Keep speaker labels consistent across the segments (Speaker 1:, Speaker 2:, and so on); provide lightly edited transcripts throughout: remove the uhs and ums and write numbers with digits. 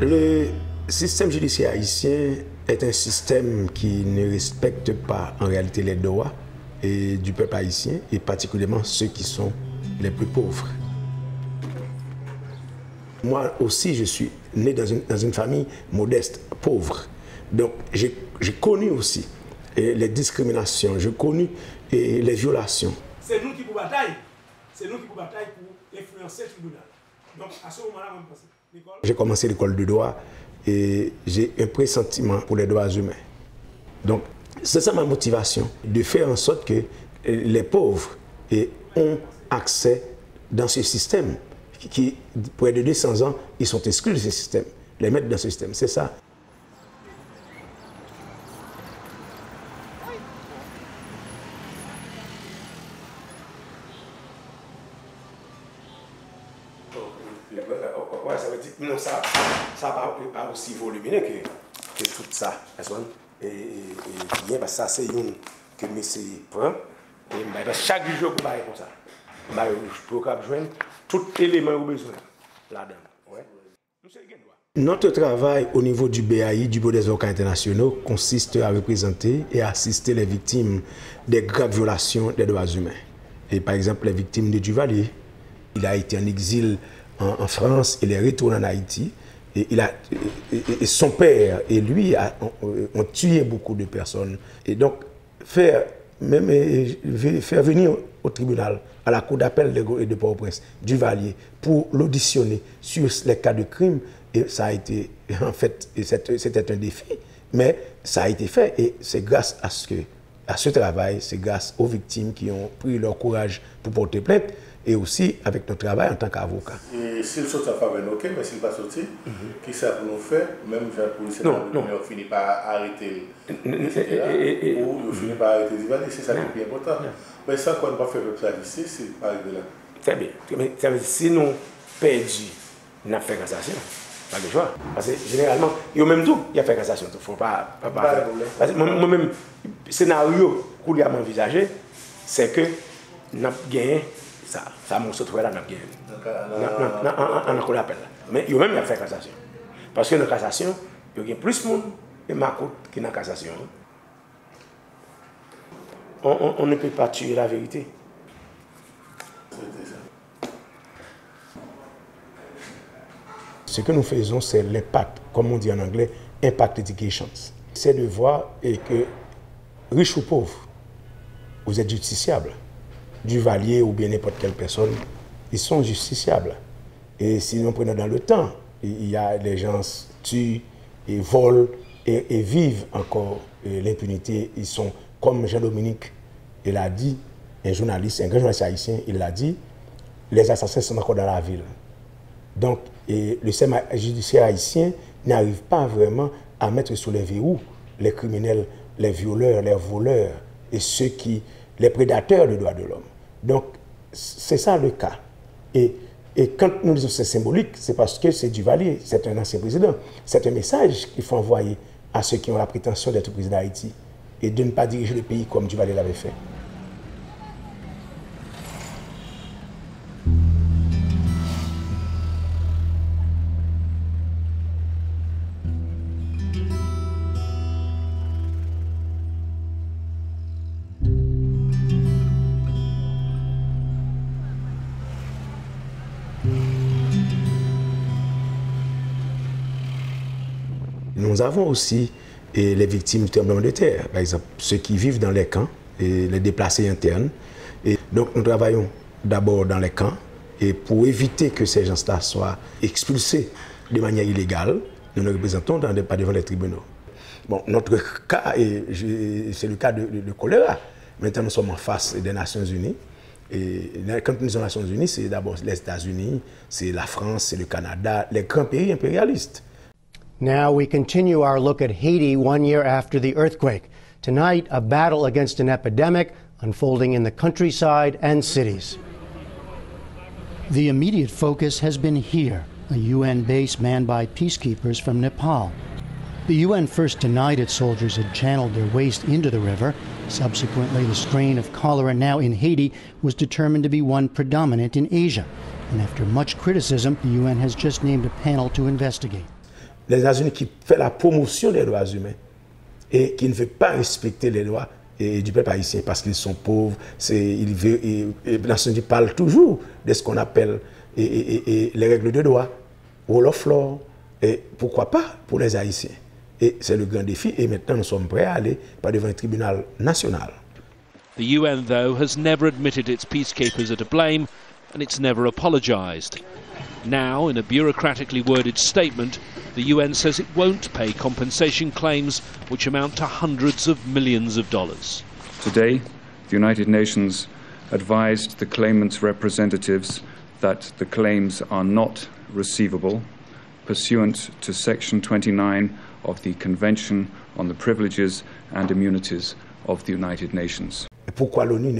Speaker 1: Le système judiciaire haïtien est un système qui ne respecte pas en réalité les droits du peuple haïtien et particulièrement ceux qui sont les plus pauvres. Moi aussi, je suis né dans une famille modeste, pauvre. Donc, j'ai connu aussi les discriminations, j'ai connu les violations.
Speaker 2: C'est nous qui pour bataille. C'est nous qui pour bataille pour influencer le tribunal. Donc, à ce moment-là, on pense.
Speaker 1: J'ai commencé l'école de droit et j'ai un pressentiment pour les droits humains. Donc, c'est ça ma motivation, de faire en sorte que les pauvres ont accès dans ce système qui, près de 200 ans, ils sont exclus de ce système. Les mettre dans ce système, c'est ça. Ouais, ça veut dire non, ça pas aussi volumineux que tout ça. Et bien, parce que ça, c'est une que monsieur prend. Et chaque jour, vous comme ça. Je peux joindre tout élément que vous avez besoin là-dedans. Ouais. Notre travail au niveau du BAI, du Bureau des avocats internationaux, consiste à représenter et à assister les victimes des graves violations des droits humains. Et par exemple, les victimes de Duvalier. Il a été en exil en France, il est retourné en Haïti. Et, son père et lui ont tué beaucoup de personnes. Et donc, faire venir au tribunal, à la cour d'appel de Port-au-Prince, Duvalier, pour l'auditionner sur les cas de crime, et ça a été, en fait, c'était un défi, mais ça a été fait. Et c'est grâce à ce travail, c'est grâce aux victimes qui ont pris leur courage pour porter plainte, et aussi avec notre travail en tant qu'avocat.
Speaker 3: Et s'il saute à faveur, ok, mais s'il va sortir, qui ça pour nous faire, même si la police on finit par arrêter, ou finit par arrêter les évadés, c'est ça qui est plus important. Mais ça, quand on va faire ça ici, c'est pas arrivé là.
Speaker 1: Très bien. Ça veut dire, si nous perdons, nous avons fait cassation. Pas de choix. Parce que généralement, il y a même tout, il y a fait cassation. Il ne faut pas faire. Parce que moi-même, le scénario qu'on a envisagé, c'est que nous avons gagné. Ça m'a retrouvé là, on a appel. Mais il y a même fait cassation. Parce que dans la cassation, il y a plus de monde et ma coûte qui dans la cassation. On ne peut pas tuer la vérité. Ce que nous faisons, c'est l'impact, comme on dit en anglais, impact education. C'est de voir que, riche ou pauvre, vous êtes justiciable. Duvalier ou bien n'importe quelle personne, ils sont justiciables. Et si nous prenons dans le temps, il y a des gens qui tuent et volent et vivent encore l'impunité. Ils sont, comme Jean-Dominique, il a dit, un journaliste, un grand journaliste haïtien, il l'a dit, les assassins sont encore dans la ville. Donc, le système judiciaire haïtien n'arrive pas vraiment à mettre sous les verrous les criminels, les violeurs, les voleurs et les prédateurs des droits de l'homme. Donc, c'est ça le cas. Et quand nous disons que c'est symbolique, c'est parce que c'est Duvalier, c'est un ancien président. C'est un message qu'il faut envoyer à ceux qui ont la prétention d'être président d'Haïti et de ne pas diriger le pays comme Duvalier l'avait fait. Nous avons aussi les victimes du tremblement de terre, par exemple, ceux qui vivent dans les camps et les déplacés internes. Et donc nous travaillons d'abord dans les camps et pour éviter que ces gens-là soient expulsés de manière illégale, nous nous représentons pas devant les tribunaux. Bon, notre cas, c'est le cas de choléra. Maintenant, nous sommes en face des Nations Unies. Et quand nous sommes aux Nations Unies, c'est d'abord les États-Unis, c'est la France, c'est le Canada, les grands pays impérialistes.
Speaker 4: Now we continue our look at Haiti 1 year after the earthquake. Tonight, a battle against an epidemic unfolding in the countryside and cities.
Speaker 5: The immediate focus has been here, a UN base manned by peacekeepers from Nepal. The UN first denied its soldiers had channeled their waste into the river. Subsequently, the strain of cholera now in Haiti was determined to be one predominant in Asia. And after much criticism, the UN has just named a panel to investigate.
Speaker 1: les États-Unis qui fait la promotion des droits humains et qui ne veut pas respecter les droits du peuple haïtien parce qu'ils sont pauvres. Les Nations parlent toujours de ce qu'on appelle les règles de droit, rule of law, et pourquoi pas pour les Haïtiens. Et c'est le grand défi, et maintenant nous sommes prêts à aller par devant un tribunal national.
Speaker 6: The UN, though, has never admitted its peacekeepers are to blame, and it's never apologised. Now, in a bureaucratically worded statement, the UN says it won't pay compensation claims which amount to hundreds of millions of dollars.
Speaker 7: Today, the United Nations advised the claimants' representatives that the claims are not receivable pursuant to Section 29 of the Convention on the Privileges and Immunities of the United Nations.
Speaker 1: Pourquoi l'ONU,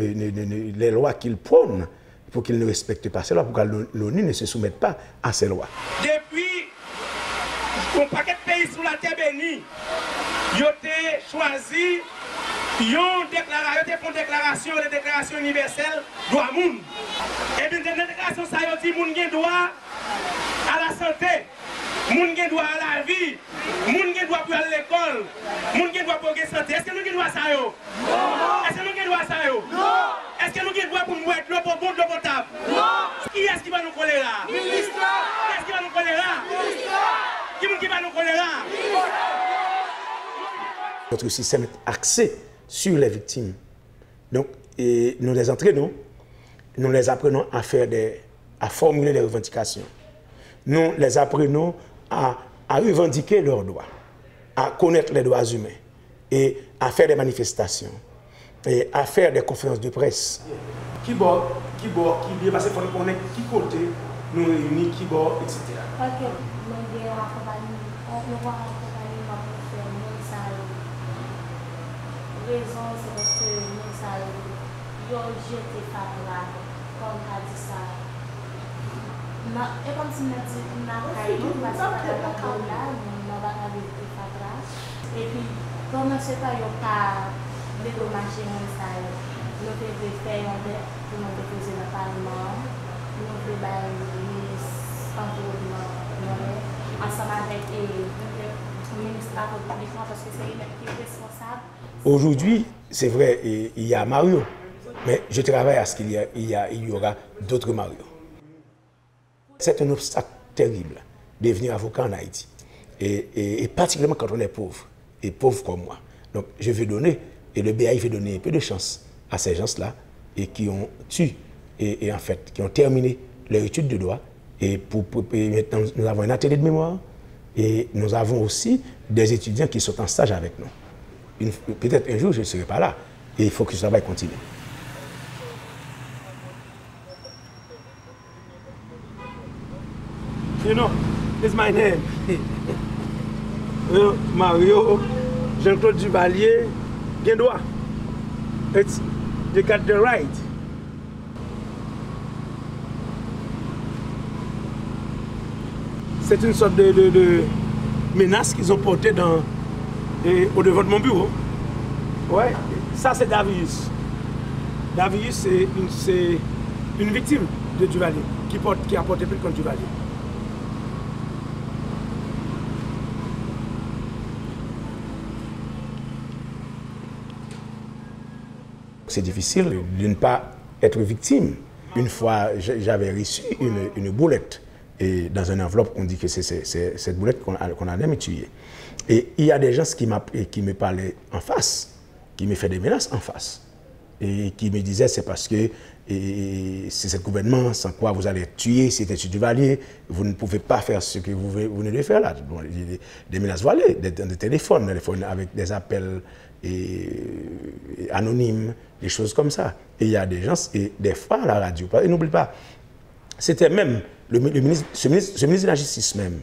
Speaker 1: les lois qu'il prône, pour qu'il ne respecte pas ces lois, pourquoi l'ONU ne se soumette pas à ces lois?
Speaker 2: Depuis un paquet de pays sous la terre bénie, ils ont choisi, ils font une déclaration universelle droit monde. Et bien, cette déclaration, ça dit moun gen droit à la santé, moun gen droit à la vie, moun gen droit pour aller à l'école, moun gen droit pour la santé. Est-ce que nous gen droit ça yo? Est-ce que nous gen droit ça yo? Non. Est-ce que nous gen droit pour nous boire de l'eau potable? Non. Qui est-ce qui va nous coller là? Ministre. Qui est-ce qui va nous coller là? Ministre. Qui va nous coller là?
Speaker 1: Notre système est axé sur les victimes. Donc, nous les entraînons, nous les apprenons à formuler des revendications. Nous les apprenons à revendiquer leurs droits, à connaître les droits humains et à faire des manifestations et à faire des conférences de presse.
Speaker 2: Qui bord, bien parce qu'il faut connaître qui côté nous réunit, qui bord, etc.
Speaker 8: Raison, c'est parce que nous avons jeté favorable, comme tu as dit ça. Et comme tu m'as dit, nous avons et puis, comme ce n'est pas dédommagé, nous avons fait pour nous déposer le Parlement, nous avons fait le ministre environnement, ensemble avec le ministre de la République, parce que c'est lui qui est responsable.
Speaker 1: Aujourd'hui, c'est vrai, il y a Mario, mais je travaille à ce qu'il y aura d'autres Mario. C'est un obstacle terrible de devenir avocat en Haïti, et particulièrement quand on est pauvre, et pauvre comme moi. Donc je veux donner, et le BAI veut donner un peu de chance à ces gens-là, et qui ont tué, et en fait, qui ont terminé leur étude de droit, et maintenant nous avons un atelier de mémoire, et nous avons aussi des étudiants qui sont en stage avec nous. Peut-être un jour, je ne serai pas là. Et il faut que ce travail continue.
Speaker 2: You know, it's my name. Mario, Jean-Claude Duvalier, Guédois. It's you got the right. C'est une sorte de menace qu'ils ont portée au devant de mon bureau. Ouais, ça c'est Davius. Davius c'est une victime de Duvalier qui a porté plainte contre Duvalier.
Speaker 1: C'est difficile de ne pas être victime. Une fois, j'avais reçu une boulette. Et dans une enveloppe, on dit que c'est cette boulette qu'on allait me tuer. Et il y a des gens qui me parlaient en face, qui me faisaient des menaces en face. Et qui me disaient c'est parce que c'est ce gouvernement sans quoi vous allez tuer, c'était Duvalier, vous ne pouvez pas faire ce que vous venez de faire là. Bon, des menaces voilées, des téléphones avec des appels anonymes, des choses comme ça. Et il y a des gens, et des fois à la radio, et n'oublie pas, c'était même ce ministre de la Justice même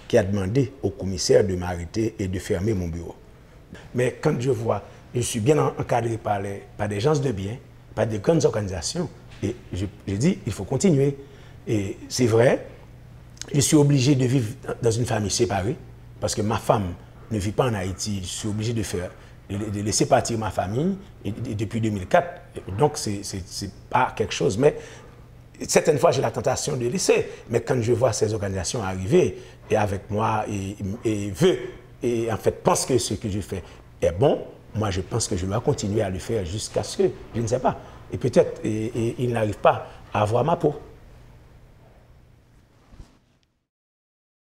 Speaker 1: qui a demandé au commissaire de m'arrêter et de fermer mon bureau. Mais quand je vois, je suis bien encadré par des gens de bien, par des grandes organisations, et je dis, il faut continuer. Et c'est vrai, je suis obligé de vivre dans une famille séparée, parce que ma femme ne vit pas en Haïti, je suis obligé de laisser partir ma famille depuis 2004. Donc, c'est pas quelque chose, mais certaines fois, j'ai la tentation de laisser. Mais quand je vois ces organisations arriver et avec moi et en fait pense que ce que je fais est bon, moi je pense que je dois continuer à le faire jusqu'à ce que, je ne sais pas, et peut-être il n'arrive pas à avoir ma peau.